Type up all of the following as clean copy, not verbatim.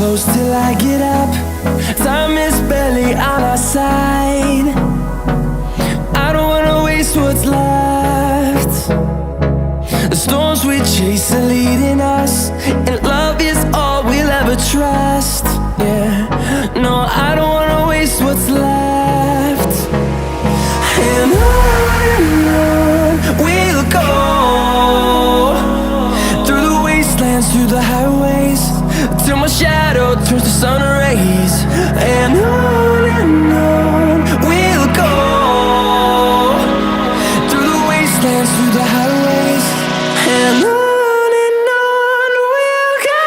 close till I get up. Time is barely on our side. I don't wanna waste what's left. The storms we chase are leading us, and love is all we'll ever trust. Yeah, no, I don't wanna waste what's left. And on we'll go, through the wastelands, through the highways, till my shadow turns to sun rays. And on we'll go, through the wastelands, through the highways, and on we'll go.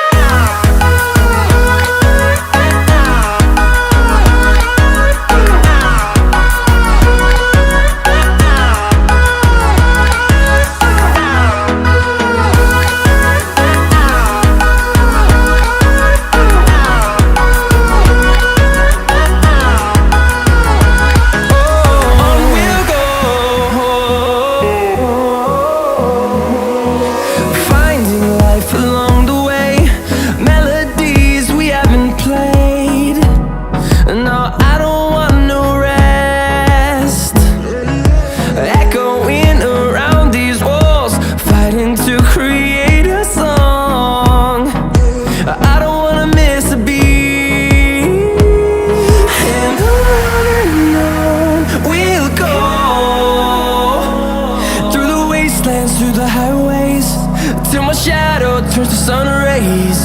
Through the highways, till my shadow turns to sun rays.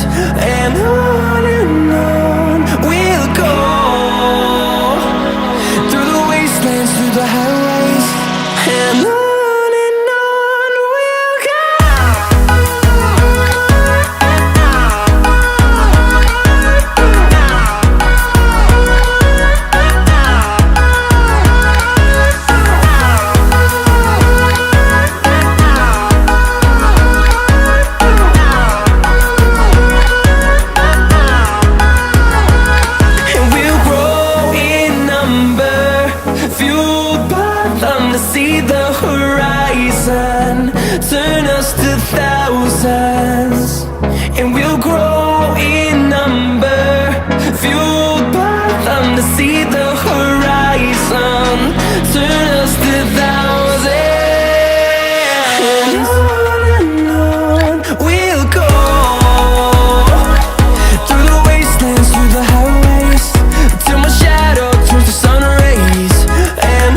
And on we'll go, through the wastelands, through the highways, and on we'll go. See the horizon turn us to thousands, and we'll grow in number, fueled by them. To see the horizon turn us to thousands, and on we'll go, through the wastelands, through the highways, till my shadow turns to sun rays. And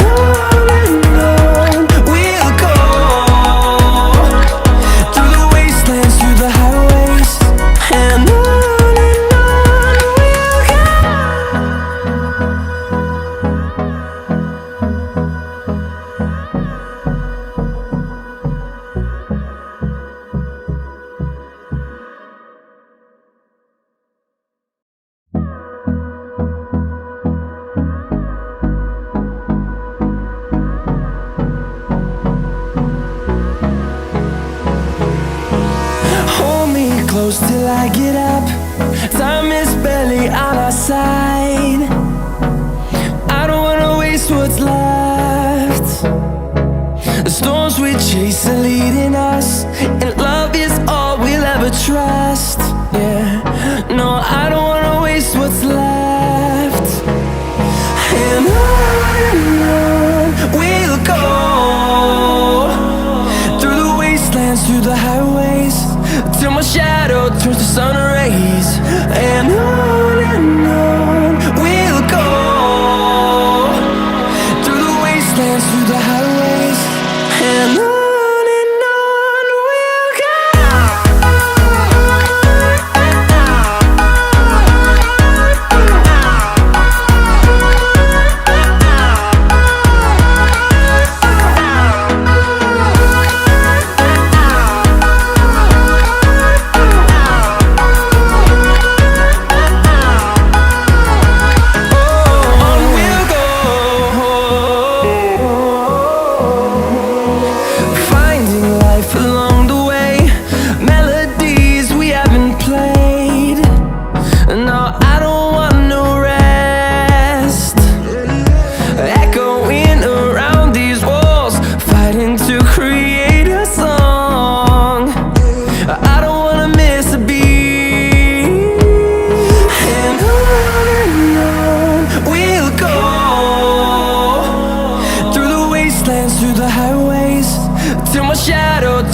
close till I get up. Time is barely on our side. I don't wanna waste what's left. The storms we chase are leading us, and love is all we'll ever trust. Yeah, no, I don't wanna waste what's left. And on we'll go, through the wastelands, through the highways, till my shadow turns to sun rays. And on we'll go, through the wastelands, through the highways, and on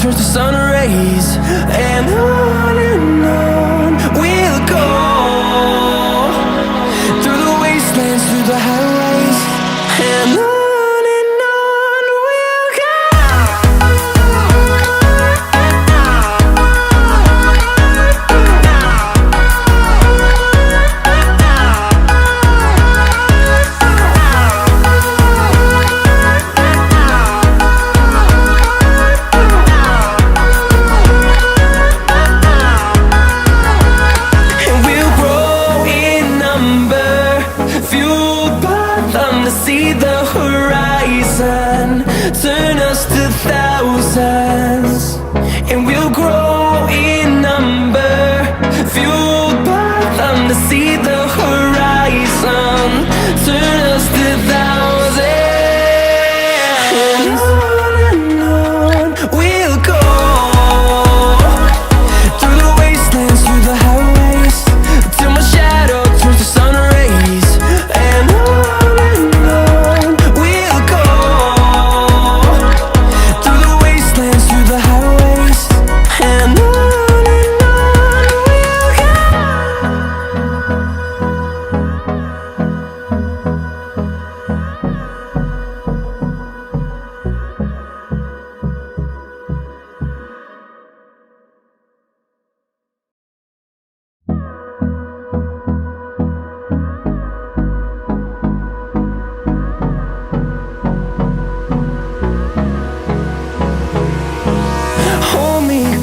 turns to sun rays, and on we'll go, through the wastelands, through the highways, and on. See the horizon, turn us to thousands, and we'll grow in number, fueled by them to see the horizon, turn us to thousands, and on we'll go, through the wastelands, through the highways, till my shadow turns to sun rays, and on.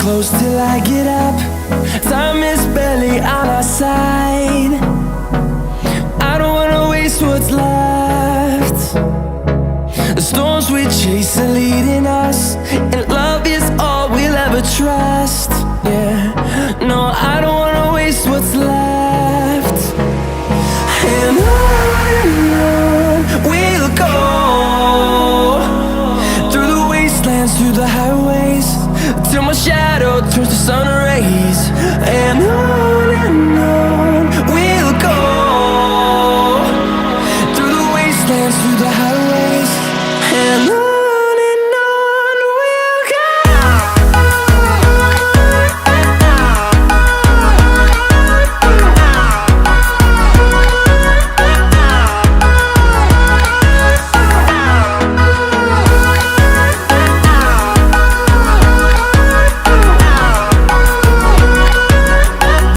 Close till I get up. Time is barely on our side. I don't wanna waste what's left. The storms we chase are leading us, and love is all we'll ever trust. Yeah, no, I don't